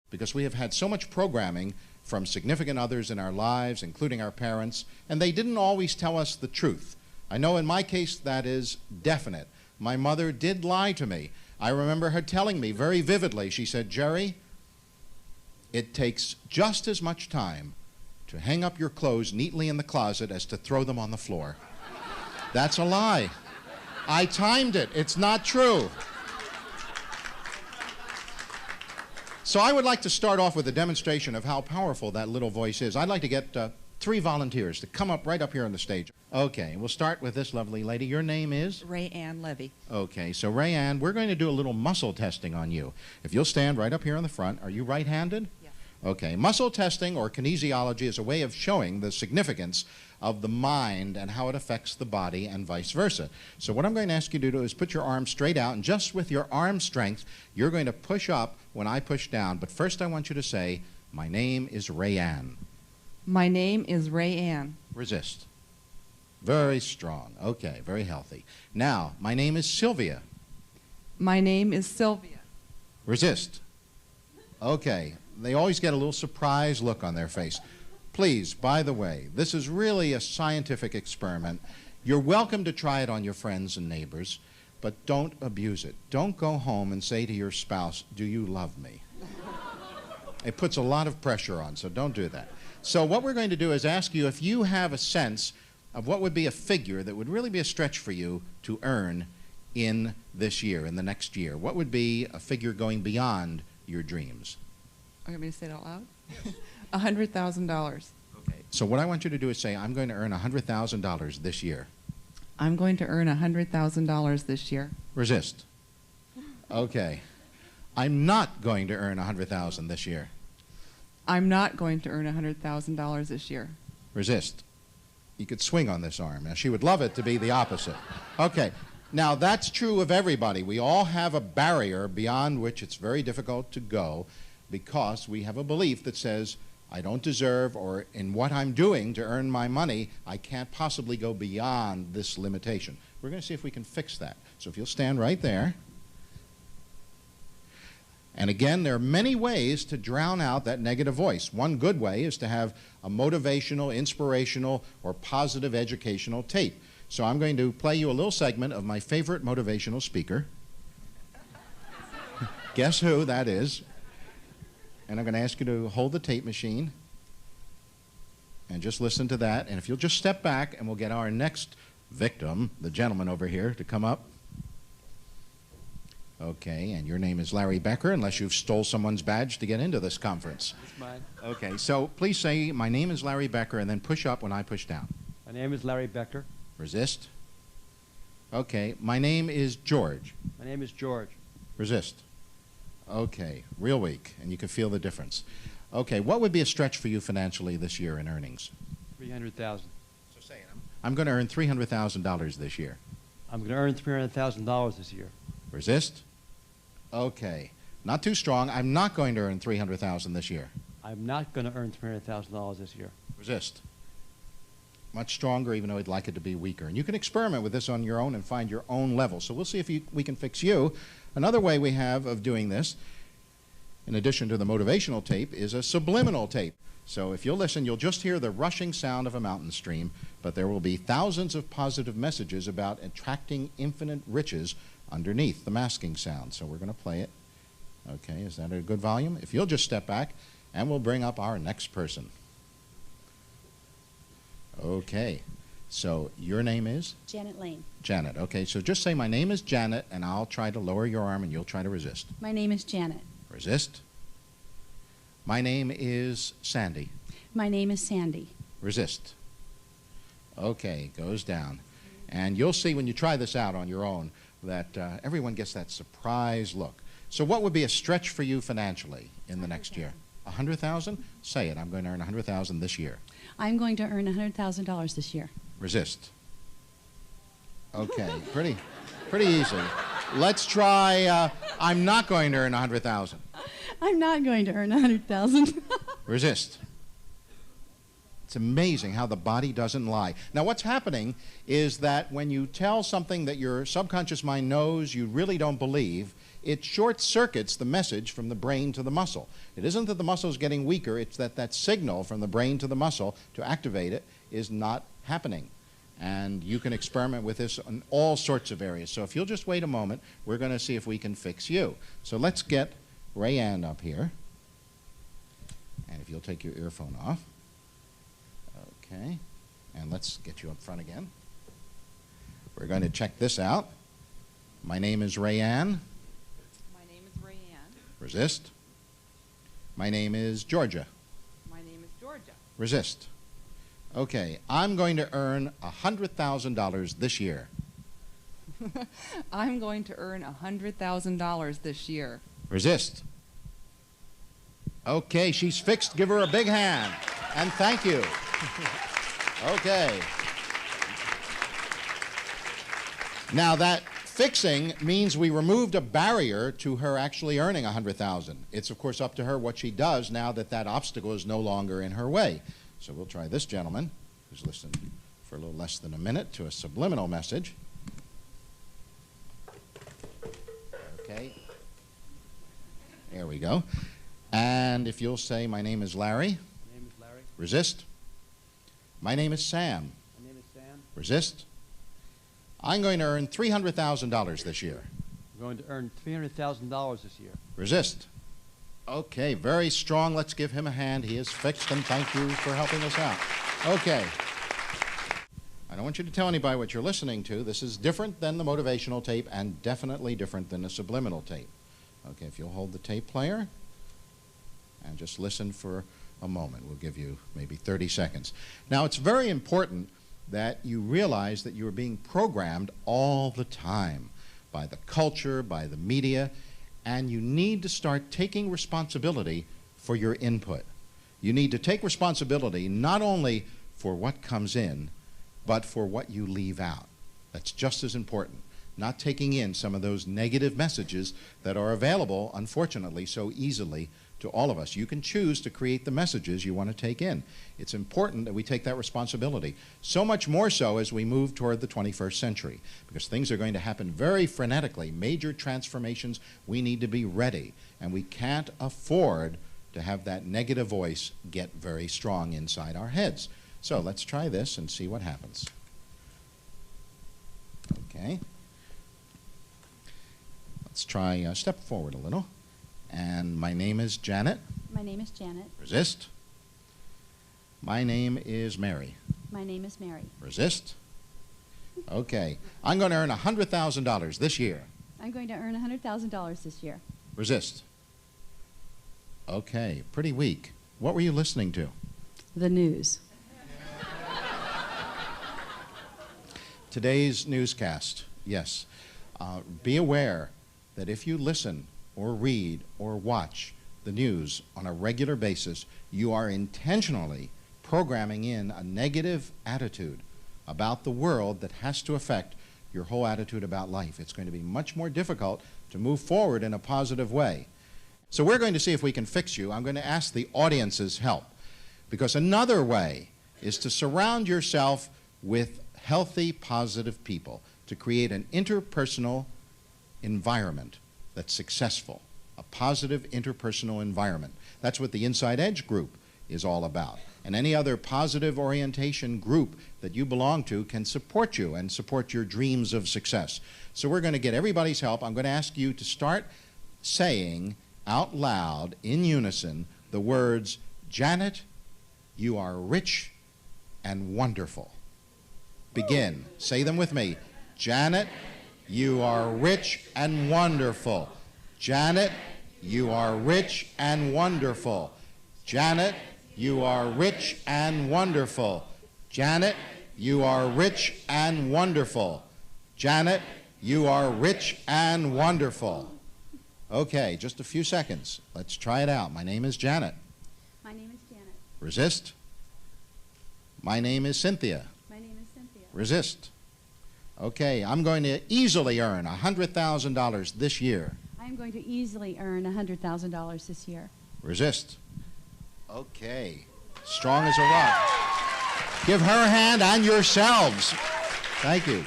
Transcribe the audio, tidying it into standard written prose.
because we have had so much programming from significant others in our lives, including our parents, and they didn't always tell us the truth. I know in my case that is definite. My mother did lie to me. I remember her telling me very vividly, she said, "Jerry, it takes just as much time to hang up your clothes neatly in the closet as to throw them on the floor." That's a lie. I timed it. It's not true. So I would like to start off with a demonstration of how powerful that little voice is. I'd like to get 3 volunteers to come up right up here on the stage. Okay, we'll start with this lovely lady. Your name is? Raeanne Levy. Okay, so Raeanne, we're going to do a little muscle testing on you. If you'll stand right up here in the front. Are you right-handed? Yes. Okay, muscle testing or kinesiology is a way of showing the significance of the mind and how it affects the body and vice versa. So what I'm going to ask you to do is put your arms straight out, and just with your arm strength, you're going to push up when I push down. But first I want you to say, "My name is Raeanne." My name is Raeanne. Resist. Very strong. Okay, very healthy. Now, "My name is Sylvia." My name is Sylvia. Resist. Okay, they always get a little surprised look on their face. Please, by the way, this is really a scientific experiment. You're welcome to try it on your friends and neighbors, but don't abuse it. Don't go home and say to your spouse, "Do you love me?" It puts a lot of pressure on, so don't do that. So what we're going to do is ask you if you have a sense of what would be a figure that would really be a stretch for you to earn in this year, in the next year. What would be a figure going beyond your dreams? Are you going me to say it out loud? $100,000. Okay. So what I want you to do is say, "I'm going to earn $100,000 this year." I'm going to earn $100,000 this year. Resist. Okay. "I'm not going to earn $100,000 this year." I'm not going to earn $100,000 this year. Resist. You could swing on this arm. Now, she would love it to be the opposite. Okay. Now, that's true of everybody. We all have a barrier beyond which it's very difficult to go because we have a belief that says, "I don't deserve," or "in what I'm doing to earn my money, I can't possibly go beyond this limitation." We're going to see if we can fix that. So if you'll stand right there. And again, there are many ways to drown out that negative voice. One good way is to have a motivational, inspirational, or positive educational tape. So I'm going to play you a little segment of my favorite motivational speaker. Guess who that is? And I'm going to ask you to hold the tape machine and just listen to that. And if you'll just step back, and we'll get our next victim, the gentleman over here, to come up. Okay, and your name is Larry Becker, unless you've stole someone's badge to get into this conference. It's mine. Okay, so please say, "My name is Larry Becker," and then push up when I push down. My name is Larry Becker. Resist. Okay, "My name is George." My name is George. Resist. Okay, real weak, and you can feel the difference. Okay, what would be a stretch for you financially this year in earnings? 300,000. So say it. I'm going to earn $300,000 this year. I'm going to earn $300,000 this year. Resist. Okay, not too strong. "I'm not going to earn $300,000 this year." I'm not going to earn $300,000 this year. Resist. Much stronger, even though I'd like it to be weaker. And you can experiment with this on your own and find your own level. So we'll see if we can fix you. Another way we have of doing this, in addition to the motivational tape, is a subliminal tape. So if you'll listen, you'll just hear the rushing sound of a mountain stream, but there will be thousands of positive messages about attracting infinite riches underneath the masking sound. So we're going to play it. Okay, is that a good volume? If you'll just step back, and we'll bring up our next person. Okay, so your name is? Janet Lane. Janet. Okay, so just say, "My name is Janet," and I'll try to lower your arm, and you'll try to resist. My name is Janet. Resist. "My name is Sandy." My name is Sandy. Resist. Okay, goes down. And you'll see when you try this out on your own that everyone gets that surprise look. So what would be a stretch for you financially in the next year? 100,000? Say it. "I'm going to earn 100,000 this year." I'm going to earn $100,000 this year. Resist. Okay, pretty easy. Let's try, "I'm not going to earn 100,000. I'm not going to earn 100,000. Resist. It's amazing how the body doesn't lie. Now, what's happening is that when you tell something that your subconscious mind knows you really don't believe, it short circuits the message from the brain to the muscle. It isn't that the muscle is getting weaker, it's that that signal from the brain to the muscle to activate it is not happening. And you can experiment with this in all sorts of areas. So if you'll just wait a moment, we're going to see if we can fix you. So let's get Raeanne up here. And if you'll take your earphone off. Okay. And let's get you up front again. We're going to check this out. My name is Raeanne. My name is Raeanne. Resist. My name is Georgia. My name is Georgia. Resist. Okay, I'm going to earn $100,000 this year. I'm going to earn $100,000 this year. Resist. Okay, she's fixed. Give her a big hand. And thank you. Okay. Now that fixing means we removed a barrier to her actually earning $100,000. It's of course up to her what she does now that that obstacle is no longer in her way. So we'll try this gentleman who's listened for a little less than a minute to a subliminal message. Okay. There we go. And if you'll say, my name is Larry. My name is Larry. Resist. My name is Sam. My name is Sam. Resist. I'm going to earn $300,000 this year. I'm going to earn $300,000 this year. Resist. Okay, very strong. Let's give him a hand. He is fixed, and thank you for helping us out. Okay. I don't want you to tell anybody what you're listening to. This is different than the motivational tape and definitely different than the subliminal tape. Okay, if you'll hold the tape player and just listen for a moment. We'll give you maybe 30 seconds. Now, it's very important that you realize that you are being programmed all the time by the culture, by the media, and you need to start taking responsibility for your input. You need to take responsibility not only for what comes in, but for what you leave out. That's just as important. Not taking in some of those negative messages that are available, unfortunately, so easily to all of us. You can choose to create the messages you want to take in. It's important that we take that responsibility. So much more so as we move toward the 21st century, because things are going to happen very frenetically. Major transformations, we need to be ready, and we can't afford to have that negative voice get very strong inside our heads. So let's try this and see what happens. Okay. Let's try step forward a little. And my name is Janet. My name is Janet. Resist. My name is Mary. My name is Mary. Resist. Okay. I'm going to earn $100,000 this year. I'm going to earn $100,000 this year. Resist. Okay. Pretty weak. What were you listening to? The news. Today's newscast. Yes. Be aware that if you listen or read or watch the news on a regular basis, you are intentionally programming in a negative attitude about the world that has to affect your whole attitude about life. It's going to be much more difficult to move forward in a positive way. So we're going to see if we can fix you. I'm going to ask the audience's help, because another way is to surround yourself with healthy, positive people, to create an interpersonal environment that's successful, a positive interpersonal environment. That's what the Inside Edge group is all about. And any other positive orientation group that you belong to can support you and support your dreams of success. So we're going to get everybody's help. I'm going to ask you to start saying out loud in unison the words, Janet, you are rich and wonderful. Begin. Say them with me. Janet, you are rich and wonderful. Janet, you are rich and wonderful. Janet, you are rich and wonderful. Janet, you are rich and wonderful. Janet, you are rich and wonderful. Okay, just a few seconds. Let's try it out. My name is Janet. My name is Janet. Resist. My name is Cynthia. My name is Cynthia. Resist. Okay, I'm going to easily earn $100,000 this year. I'm going to easily earn $100,000 this year. Resist. Okay, strong as a rock. Give her a hand and yourselves. Thank you.